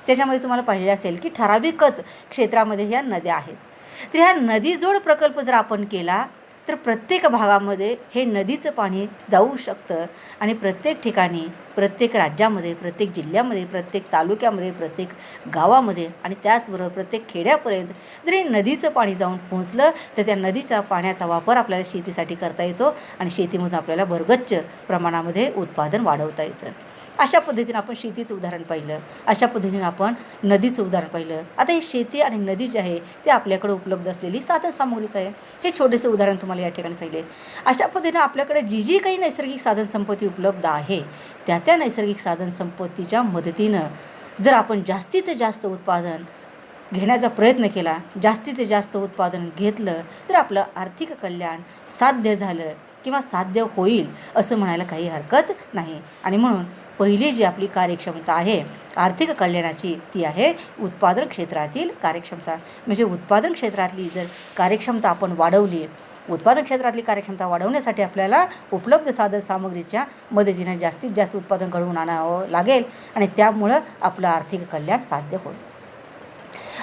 त्याच्यामध्ये तुम्हाला पाहिले असेल की ठराविकच क्षेत्रामध्ये ह्या नद्या आहेत. तर ह्या नदीजोड प्रकल्प जर आपण केला तर प्रत्येक भागामध्ये हे नदीचं पाणी जाऊ शकतं आणि प्रत्येक ठिकाणी, प्रत्येक राज्यामध्ये, प्रत्येक जिल्ह्यामध्ये, प्रत्येक तालुक्यामध्ये, प्रत्येक गावामध्ये आणि त्याचबरोबर प्रत्येक खेड्यापर्यंत जर हे नदीचं पाणी जाऊन पोहोचलं तर त्या नदीच्या पाण्याचा वापर आपल्याला शेतीसाठी करता येतो आणि शेतीमधून आपल्याला भरगच्च प्रमाणामध्ये उत्पादन वाढवता येतं. अशा पद्धतीनं आपण शेतीचं उदाहरण पाहिलं, अशा पद्धतीनं आपण नदीचं उदाहरण पाहिलं. आता हे शेती आणि नदी जे आहे ते आपल्याकडे उपलब्ध असलेली साधनसामुग्रीचं आहे. हे छोटेसे उदाहरण तुम्हाला या ठिकाणी सांगितले. अशा पद्धतीनं आपल्याकडे जी काही नैसर्गिक साधनसंपत्ती उपलब्ध आहे त्या नैसर्गिक साधनसंपत्तीच्या मदतीनं जर आपण जास्तीत जास्त उत्पादन घेण्याचा प्रयत्न केला, जास्तीत जास्त उत्पादन घेतलं तर आपलं आर्थिक कल्याण साध्य झालं किंवा साध्य होईल असं म्हणायला काही हरकत नाही. आणि म्हणून पहिली जी आपली कार्यक्षमता आहे आर्थिक कल्याणाची ती आहे उत्पादन क्षेत्रातील कार्यक्षमता. म्हणजे उत्पादन क्षेत्रातली जर कार्यक्षमता आपण वाढवली, उत्पादन क्षेत्रातली कार्यक्षमता वाढवण्यासाठी आपल्याला उपलब्ध साधन सामग्रीच्या मदतीने जास्तीत जास्त उत्पादन घडवून आणावं लागेल आणि त्यामुळं आपलं आर्थिक कल्याण साध्य होईल.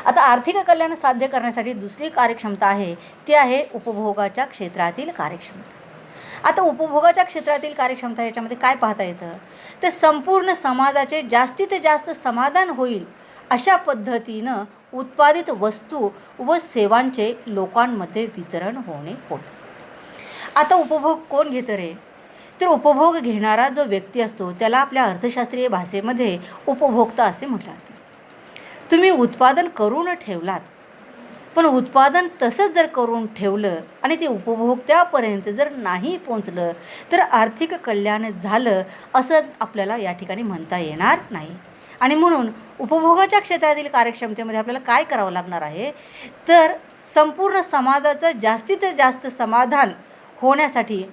आता आर्थिक कल्याण साध्य करण्यासाठी दुसरी कार्यक्षमता आहे ती आहे उपभोगाच्या क्षेत्रातील कार्यक्षमता. आता उपभोगाच्या क्षेत्रातील कार्यक्षमता याच्यामध्ये काय पाहता येतं, तर संपूर्ण समाजाचे जास्तीत जास्त समाधान होईल अशा पद्धतीनं उत्पादित वस्तू व सेवांचे लोकांमध्ये वितरण होणे होय. आता उपभोग कोण घेतं रे, तर उपभोग घेणारा जो व्यक्ती असतो त्याला आपल्या अर्थशास्त्रीय भाषेमध्ये उपभोक्ता असे म्हटलं जाते. तुम्ही उत्पादन करून ठेवलात, पण उत्पादन तसंच जर करून ठेवलं आणि ते उपभोक्त्यापर्यंत जर नाही पोचलं तर आर्थिक कल्याण झालं असं आपल्याला या ठिकाणी म्हणता येणार नाही. आणि म्हणून उपभोगाच्या क्षेत्रातील कार्यक्षमतेमध्ये आपल्याला काय करावं लागणार आहे, तर संपूर्ण समाजाचं जास्तीत जास्त समाधान होण्यासाठी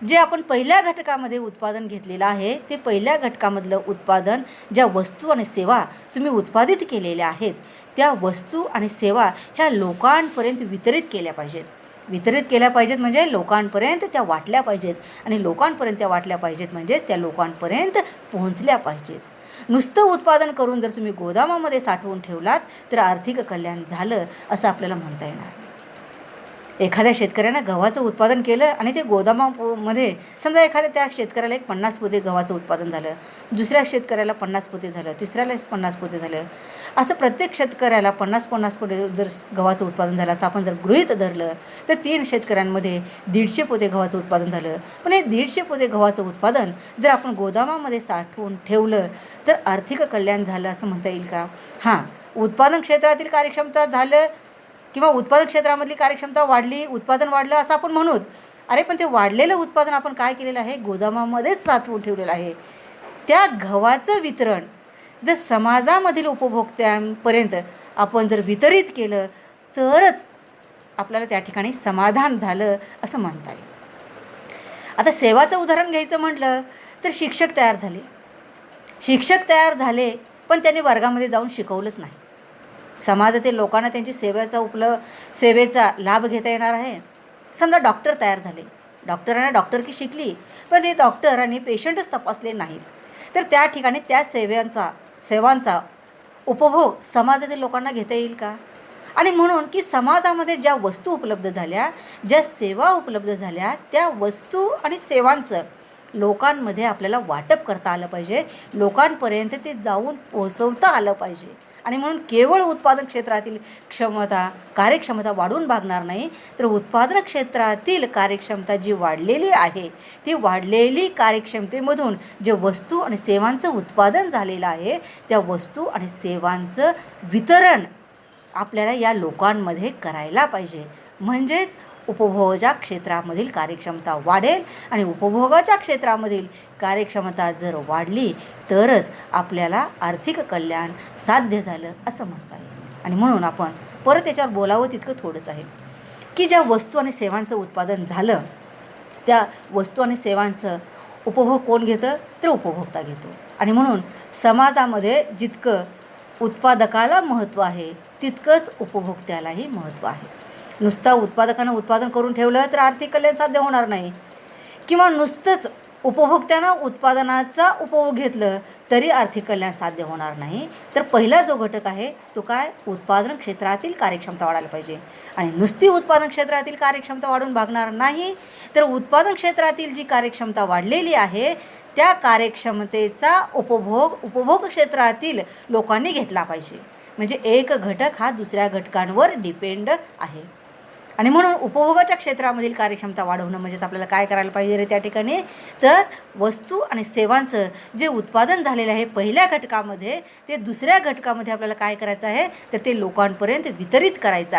जे आपण पहिल्या घटकामध्ये उत्पादन घेतलेलं आहे ते पहिल्या घटकामधलं उत्पादन, ज्या वस्तू आणि सेवा तुम्ही उत्पादित केलेल्या आहेत त्या वस्तू आणि सेवा ह्या लोकांपर्यंत वितरित केल्या पाहिजेत. वितरित केल्या पाहिजेत म्हणजे लोकांपर्यंत त्या वाटल्या पाहिजेत आणि लोकांपर्यंत त्या वाटल्या पाहिजेत म्हणजेच त्या लोकांपर्यंत पोहोचल्या पाहिजेत. नुसतं उत्पादन करून जर तुम्ही गोदामामध्ये साठवून ठेवलात तर आर्थिक कल्याण झालं असं आपल्याला म्हणता येणार. एखाद्या शेतकऱ्यानं गव्हाचं उत्पादन केलं आणि ते गोदामामध्ये समजा एखाद्या त्या शेतकऱ्याला 50 पोते गव्हाचं उत्पादन झालं, दुसऱ्या शेतकऱ्याला 50 पोते झालं, तिसऱ्याला 50 पोते झालं, असं प्रत्येक शेतकऱ्याला 50-50 पोते जर गव्हाचं उत्पादन झालं असं आपण जर गृहीत धरलं तर 3 शेतकऱ्यांमध्ये 150 पोते गव्हाचं उत्पादन झालं. पण हे 150 पोते गव्हाचं उत्पादन जर आपण गोदामामध्ये साठवून ठेवलं तर आर्थिक कल्याण झालं असं म्हणता येईल का? हां, उत्पादन क्षेत्रातील कार्यक्षमता झालं किंवा उत्पादन क्षेत्रामधली कार्यक्षमता वाढली, उत्पादन वाढलं असं आपण म्हणूच. अरे पण ते वाढलेलं उत्पादन आपण काय केलेलं आहे, गोदामामध्येच साठवून ठेवलेलं आहे. त्या गव्हाचं वितरण जर समाजामधील उपभोक्त्यांपर्यंत आपण जर वितरित केलं तरच आपल्याला त्या ठिकाणी समाधान झालं असं म्हणता येईल. आता सेवाचं उदाहरण घ्यायचं म्हटलं तर शिक्षक तयार झाले पण त्यांनी वर्गामध्ये जाऊन शिकवलंच नाही. समाजातील लोकांना त्यांची सेवेचा लाभ घेता येणार आहे. समजा डॉक्टर तयार झाले, डॉक्टरांना डॉक्टरकी शिकली पण ते डॉक्टरांनी पेशंटच तपासले नाहीत तर त्या ठिकाणी त्या सेवांचा उपभोग समाजातील लोकांना घेता येईल का? आणि म्हणून की समाजामध्ये ज्या वस्तू उपलब्ध झाल्या, ज्या सेवा उपलब्ध झाल्या त्या वस्तू आणि सेवांचं लोकांमध्ये आपल्याला वाटप करता आलं पाहिजे, लोकांपर्यंत ते जाऊन पोहोचवता आलं पाहिजे. आणि म्हणून केवळ उत्पादन क्षेत्रातील कार्यक्षमता वाढून भागणार नाही तर उत्पादन क्षेत्रातील कार्यक्षमता जी वाढलेली आहे ती वाढलेली कार्यक्षमतेमधून जे वस्तू आणि सेवांचं उत्पादन झालेलं आहे त्या वस्तू आणि सेवांचं वितरण आपल्याला या लोकांमध्ये करायला पाहिजे. म्हणजेच उपभोगाच्या क्षेत्रामधील कार्यक्षमता वाढेल आणि उपभोगाच्या क्षेत्रामधील कार्यक्षमता जर वाढली तरच आपल्याला आर्थिक कल्याण साध्य झालं असं म्हणता येईल. आणि म्हणून आपण परत याच्यावर बोलावं तितकं थोडंच आहे की ज्या वस्तू आणि सेवांचं उत्पादन झालं त्या वस्तू आणि सेवांचं उपभोग कोण घेतं, तर उपभोक्ता घेतो. आणि म्हणून समाजामध्ये जितकं उत्पादकाला महत्त्व आहे तितकंच उपभोक्त्यालाही महत्त्व आहे. नुसता उत्पादकानं उत्पादन करून ठेवलं तर आर्थिक कल्याण साध्य होणार नाही किंवा नुसतंच उपभोक्त्यानं उत्पादनाचा उपभोग घेतलं तरी आर्थिक कल्याण साध्य होणार नाही. तर पहिला जो घटक आहे तो काय, उत्पादन क्षेत्रातील कार्यक्षमता वाढायला पाहिजे. आणि नुसती उत्पादन क्षेत्रातील कार्यक्षमता वाढून भागणार नाही तर उत्पादन क्षेत्रातील जी कार्यक्षमता वाढलेली आहे त्या कार्यक्षमतेचा उपभोग क्षेत्रातील लोकांनी घेतला पाहिजे. म्हणजे एक घटक हा दुसऱ्या घटकांवर डिपेंड आहे. आणि म्हणून उपभोगाच्या क्षेत्रामधील कार्यक्षमता वाढवणं म्हणजेच आपल्याला काय करायला पाहिजे रे त्या ठिकाणी, तर वस्तू आणि सेवांचं जे उत्पादन झालेलं आहे पहिल्या घटकामध्ये ते दुसऱ्या घटकामध्ये आपल्याला काय करायचं आहे, तर ते लोकांपर्यंत वितरित करायचं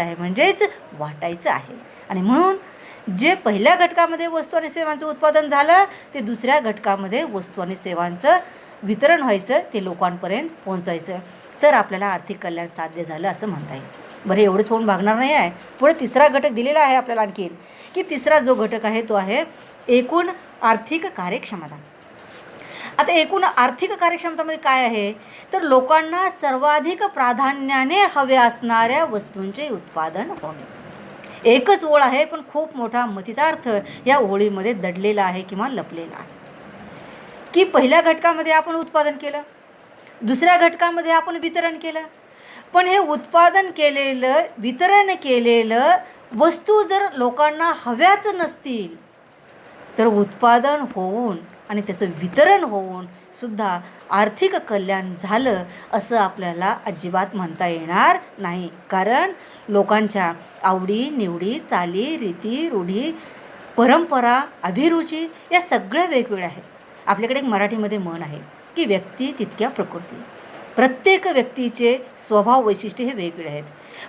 आहे म्हणजेच वाटायचं आहे. आणि म्हणून जे पहिल्या घटकामध्ये वस्तू आणि सेवांचं उत्पादन झालं ते दुसऱ्या घटकामध्ये वस्तू आणि सेवांचं वितरण व्हायचं, ते लोकांपर्यंत पोहोचायचं, तर आपल्याला आर्थिक कल्याण साध्य झालं असं म्हणता येईल. बरं, एवढंच होऊन भागणार नाही आहे. पुढे तिसरा घटक दिलेला आहे आपल्याला आणखीन, की तिसरा जो घटक आहे तो आहे एकूण आर्थिक कार्यक्षमता. आता एकूण आर्थिक कार्यक्षमतामध्ये काय आहे, तर लोकांना सर्वाधिक प्राधान्याने हवे असणाऱ्या वस्तूंचे उत्पादन होणे. एकच ओळ आहे, पण खूप मोठा मतितार्थ या ओळीमध्ये दडलेला आहे किंवा लपलेला आहे. की पहिल्या घटकामध्ये आपण उत्पादन केलं, दुसऱ्या घटकामध्ये आपण वितरण केलं, पण हे उत्पादन केलेलं, वितरण केलेलं वस्तू जर लोकांना हव्याच नसतील, तर उत्पादन होऊन आणि त्याचं वितरण होऊन सुद्धा आर्थिक कल्याण झालं असं आपल्याला अजिबात म्हणता येणार नाही. कारण लोकांच्या आवडी निवडी, चाली रीती, रूढी, परंपरा, अभिरुची या सगळ्या वेगवेगळ्या आहेत. आपल्याकडे एक मराठीमध्ये म्हण आहे की व्यक्ती तितक्या प्रकृती. प्रत्येक व्यक्तीचे स्वभाव वैशिष्ट्य हे वेगवेगळे आहेत.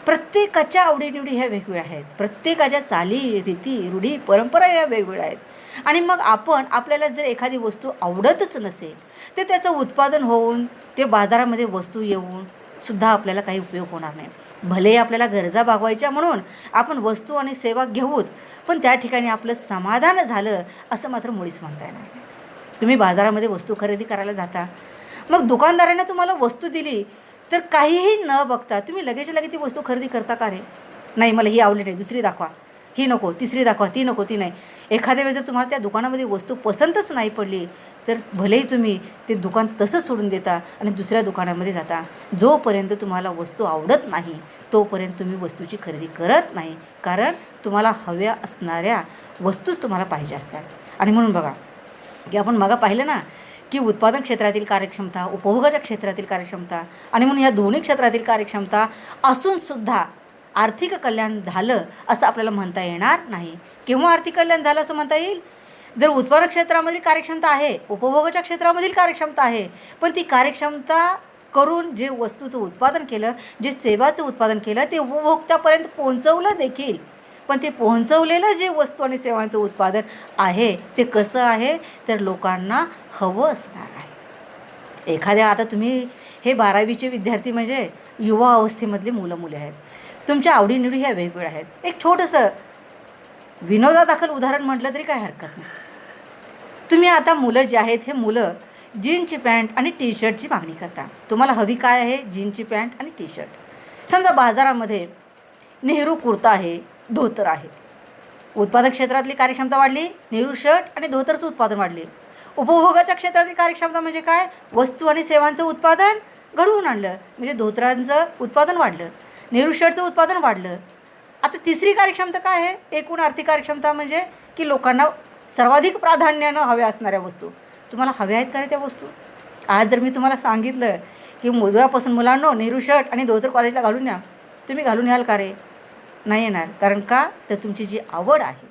प्रत्येकाच्या आवडीनिवडी ह्या वेगवेगळ्या आहेत. प्रत्येकाच्या चाली रीती, रूढी, परंपरा ह्या वेगवेगळ्या आहेत. आणि मग आपल्याला जर एखादी वस्तू आवडतच नसेल, तर त्याचं उत्पादन होऊन ते बाजारामध्ये वस्तू येऊन सुद्धा आपल्याला काही उपयोग होणार नाही. भले आपल्याला गरजा भागवायच्या म्हणून आपण वस्तू आणि सेवा घेऊत, पण त्या ठिकाणी आपलं समाधान झालं असं मात्र मुळीच म्हणता येणार नाही. तुम्ही बाजारामध्ये वस्तू खरेदी करायला जाता, मग दुकानदाराने तुम्हाला वस्तू दिली तर काहीही न बघता तुम्ही लगेच ती वस्तू खरेदी करता का रे? नाही, मला ही आवडली नाही, दुसरी दाखवा, ही नको, तिसरी दाखवा, ती नको, ती नाही. एखाद्या वेळेस जर तुम्हाला त्या दुकानामध्ये वस्तू पसंतच नाही पडली, तर भलेही तुम्ही ते दुकान तसंच सोडून देता आणि दुसऱ्या दुकानामध्ये जाता. जोपर्यंत तुम्हाला वस्तू आवडत नाही तोपर्यंत तुम्ही वस्तूची खरेदी करत नाही, कारण तुम्हाला हव्या असणाऱ्या वस्तूच तुम्हाला पाहिजे असतात. आणि म्हणून बघा की आपण मागं पाहिलं ना की उत्पादन क्षेत्रातील कार्यक्षमता, उपभोगाच्या क्षेत्रातील कार्यक्षमता आणि म्हणून ह्या दोन्ही क्षेत्रातील कार्यक्षमता असूनसुद्धा आर्थिक कल्याण झालं असं आपल्याला म्हणता येणार नाही. केव्हा आर्थिक कल्याण झालं असं म्हणता येईल? जर उत्पादन क्षेत्रामधील कार्यक्षमता आहे, उपभोगाच्या क्षेत्रामधील कार्यक्षमता आहे, पण ती कार्यक्षमता करून जे वस्तूचं उत्पादन केलं, जे सेवाचं उत्पादन केलं, ते उपभोक्त्यापर्यंत पोहोचवलं देखील, पण ते पोहोचवलेलं जे वस्तू आणि सेवांचं उत्पादन आहे ते कसं आहे, तर लोकांना हवं असणार आहे. एखाद्या आता तुम्ही हे 12वीचे विद्यार्थी म्हणजे युवा अवस्थेमधली मुलं आहेत. तुमच्या आवडीनिवडी ह्या वेगवेगळ्या आहेत. एक छोटंसं विनोदादाखल उदाहरण म्हटलं तरी काय हरकत नाही. तुम्ही आता मुलं जे आहेत, हे मुलं जीन्सची पॅन्ट आणि टी शर्टची मागणी करता. तुम्हाला हवी काय आहे? जीन्सची पॅन्ट आणि टी शर्ट. समजा बाजारामध्ये नेहरू कुर्ता आहे, धोतर आहे. उत्पादक क्षेत्रातली कार्यक्षमता वाढली, नेहरू शर्ट आणि धोतरचं उत्पादन वाढले. उपभोगाच्या क्षेत्रातील कार्यक्षमता म्हणजे काय? वस्तू आणि सेवांचं उत्पादन घडवून आणलं, म्हणजे धोतरांचं उत्पादन वाढलं, नेहरू शर्टचं उत्पादन वाढलं. आता तिसरी कार्यक्षमता काय आहे? एकूण आर्थिक कार्यक्षमता म्हणजे की लोकांना सर्वाधिक प्राधान्यानं हव्या असणाऱ्या वस्तू. तुम्हाला हव्या आहेत का रे त्या वस्तू? आज जर मी तुम्हाला सांगितलं की उद्यापासून मुलांनो नेहरू शर्ट आणि धोतर कॉलेजला घालून या, तुम्ही घालून याल का रे? नाही येणार. कारण का? तर तुमची जी आवड आहे,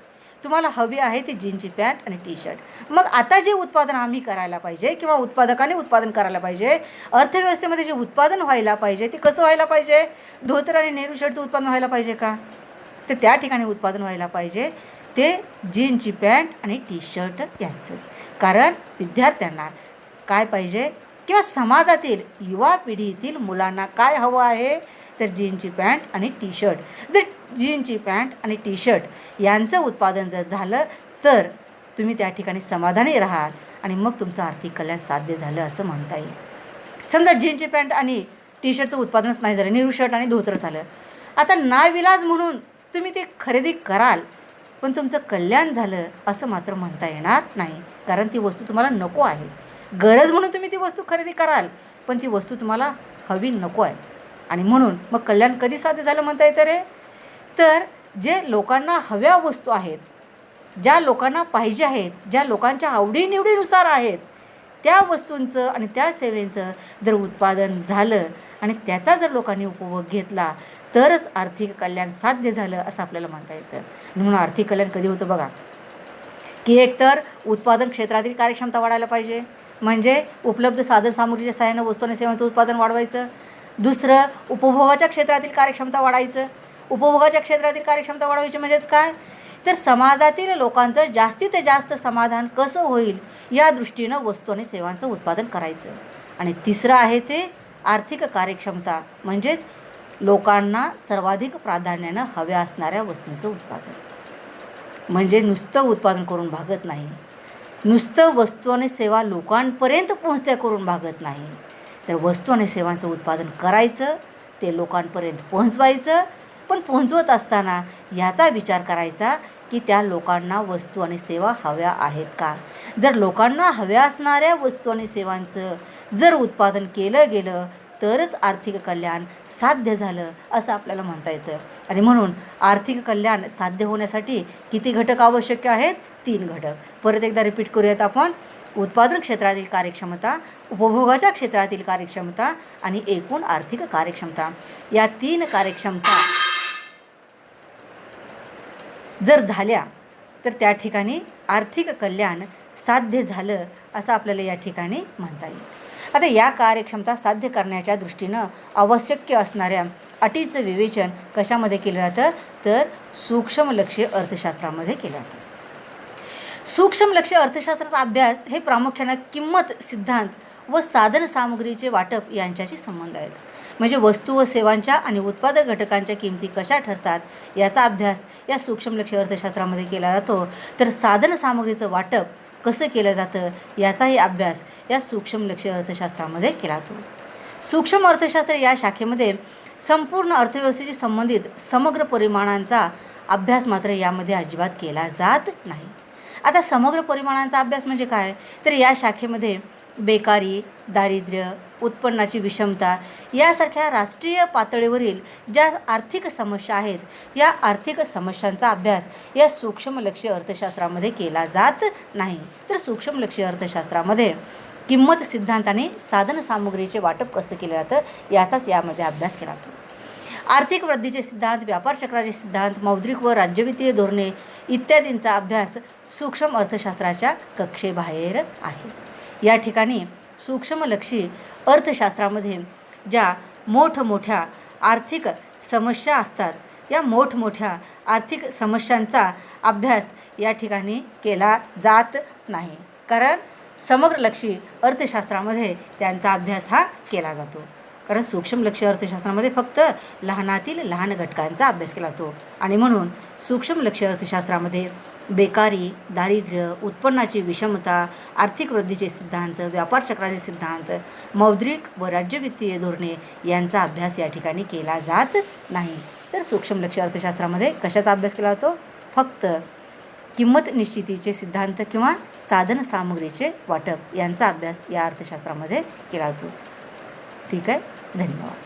तुम्हाला हवी आहे ती जीन्सची पॅन्ट आणि टी शर्ट. मग आता जे उत्पादन आम्ही करायला पाहिजे किंवा उत्पादकाने उत्पादन करायला पाहिजे, अर्थव्यवस्थेमध्ये जे उत्पादन व्हायला पाहिजे ते कसं व्हायला पाहिजे? धोतर आणि नेहरू शर्टचं उत्पादन व्हायला पाहिजे का? तर त्या ठिकाणी उत्पादन व्हायला पाहिजे ते जीन्सची पॅन्ट आणि टी शर्ट यांचंच. कारण विद्यार्थ्यांना काय पाहिजे किंवा समाजातील युवा पिढीतील मुलांना काय हवं आहे? तर जीन्सची पॅन्ट आणि टी शर्ट. जर जीन्सची पॅन्ट आणि टी शर्ट यांचं उत्पादन जर झालं तर तुम्ही त्या ठिकाणी समाधानी राहाल आणि मग तुमचं आर्थिक कल्याण साध्य झालं असं म्हणता येईल. समजा जीन्सची पॅन्ट आणि टी शर्टचं उत्पादनच नाही झालं, नेहरू शर्ट आणि धोतर झालं. आता नाविलाज म्हणून तुम्ही ते खरेदी कराल, पण तुमचं कल्याण झालं असं मात्र म्हणता येणार नाही. कारण ती वस्तू तुम्हाला नको आहे. गरज म्हणून तुम्ही ती वस्तू खरेदी कराल, पण ती वस्तू तुम्हाला हवी नको आहे. आणि म्हणून मग कल्याण कधी साध्य झालं म्हणता येतं रे? तर जे लोकांना हव्या वस्तू आहेत, ज्या लोकांना पाहिजे आहेत, ज्या लोकांच्या आवडीनिवडीनुसार आहेत, त्या वस्तूंचं आणि त्या सेवेचं जर उत्पादन झालं आणि त्याचा जर लोकांनी उपभोग घेतला तरच आर्थिक कल्याण साध्य झालं असं आपल्याला म्हणता येतं. म्हणून आर्थिक कल्याण कधी होतं बघा, की एकतर उत्पादन क्षेत्रातील कार्यक्षमता वाढायला पाहिजे, म्हणजे उपलब्ध साधनसामुग्रीच्या सहाय्यानं वस्तू आणि सेवांचं उत्पादन वाढवायचं. दुसरं, उपभोगाच्या क्षेत्रातील कार्यक्षमता वाढायचं. उपभोगाच्या क्षेत्रातील कार्यक्षमता वाढवायची म्हणजेच काय? तर समाजातील लोकांचं जास्तीत जास्त समाधान कसं होईल या दृष्टीनं वस्तू आणि सेवांचं उत्पादन करायचं. आणि तिसरं आहे ते आर्थिक कार्यक्षमता, म्हणजेच लोकांना सर्वाधिक प्राधान्यानं हव्या असणाऱ्या वस्तूंचं उत्पादन. म्हणजे नुसतं उत्पादन करून भागत नाही, नुसतं वस्तू आणि सेवा लोकांपर्यंत पोहोचत्या करून भागत नाही, तर वस्तू आणि सेवांचं उत्पादन करायचं, ते लोकांपर्यंत पोहोचवायचं, पण पोहोचवत असताना ह्याचा विचार करायचा की त्या लोकांना वस्तू आणि सेवा हव्या आहेत का. जर लोकांना हव्या असणाऱ्या वस्तू आणि सेवांचं जर उत्पादन केलं गेलं तरच आर्थिक कल्याण साध्य झालं असं आपल्याला म्हणता येतं. आणि म्हणून आर्थिक कल्याण साध्य होण्यासाठी किती घटक आवश्यक आहेत? 3 घटक. परत एकदा रिपीट करूयात आपण. उत्पादन क्षेत्रातील कार्यक्षमता, उपभोगाच्या क्षेत्रातील कार्यक्षमता आणि एकूण आर्थिक कार्यक्षमता. या 3 कार्यक्षमता जर झाल्या तर त्या ठिकाणी आर्थिक कल्याण साध्य झालं असं आपल्याला या ठिकाणी म्हणता येईल. आता या कार्यक्षमता साध्य करण्याच्या दृष्टीनं आवश्यक असणाऱ्या अटीचं विवेचन कशामध्ये केलं जातं? तर सूक्ष्म लक्ष्य अर्थशास्त्रामध्ये केलं जातं. सूक्ष्म लक्ष्य अर्थशास्त्राचा अभ्यास हे प्रामुख्यानं किंमत सिद्धांत व साधन सामुग्रीचे वाटप यांच्याशी संबंध आहेत. म्हणजे वस्तू व सेवांच्या आणि उत्पादक घटकांच्या किमती कशा ठरतात याचा अभ्यास या सूक्ष्म लक्ष्य अर्थशास्त्रामध्ये केला जातो. तर साधन सामुग्रीचं वाटप कसं केलं जातं याचाही अभ्यास या सूक्ष्म लक्ष्य अर्थशास्त्रामध्ये केला जातो. सूक्ष्म अर्थशास्त्र या शाखेमध्ये संपूर्ण अर्थव्यवस्थेशी संबंधित समग्र परिमाणांचा अभ्यास मात्र यामध्ये अजिबात केला जात नाही. आता समग्र परिमाणांचा अभ्यास म्हणजे काय? तर या शाखेमध्ये बेकारी, दारिद्र्य, उत्पन्नाची विषमता यासारख्या राष्ट्रीय पातळीवरील ज्या आर्थिक समस्या आहेत, या आर्थिक समस्यांचा अभ्यास या सूक्ष्म लक्ष्य अर्थशास्त्रामध्ये केला जात नाही. तर सूक्ष्म लक्ष्य अर्थशास्त्रामध्ये किंमत सिद्धांत आणि साधन सामुग्रीचे वाटप कसं केलं जातं याचाच यामध्ये अभ्यास केला जातो. आर्थिक वृद्धीचे सिद्धांत, व्यापार चक्राचे सिद्धांत, मौद्रिक व राज्यवित्तीय धोरणे इत्यादींचा अभ्यास सूक्ष्म अर्थशास्त्राच्या कक्षेबाहेर आहे. या ठिकाणी सूक्ष्मलक्षी अर्थशास्त्रामध्ये ज्या मोठमोठ्या आर्थिक समस्या असतात, या मोठमोठ्या आर्थिक समस्यांचा अभ्यास या ठिकाणी केला जात नाही. कारण समग्रलक्षी अर्थशास्त्रामध्ये त्यांचा अभ्यास हा केला जातो. कारण सूक्ष्मलक्षी अर्थशास्त्रामध्ये फक्त लहानातील लहान घटकांचा अभ्यास केला जातो. आणि म्हणून सूक्ष्मलक्षी अर्थशास्त्रामध्ये बेकारी, दारिद्र्य, उत्पन्नाची विषमता, आर्थिक वृद्धीचे सिद्धांत, व्यापार चक्राचे सिद्धांत, मौद्रिक व राज्यवित्तीय धोरणे यांचा अभ्यास या ठिकाणी केला जात नाही. तर सूक्ष्मलक्षी अर्थशास्त्रामध्ये कशाचा अभ्यास केला जातो? फक्त किंमत निश्चितीचे सिद्धांत किंवा साधन सामुग्रीचे वाटप यांचा अभ्यास या अर्थशास्त्रामध्ये केला जातो. ठीक आहे. धन्यवाद.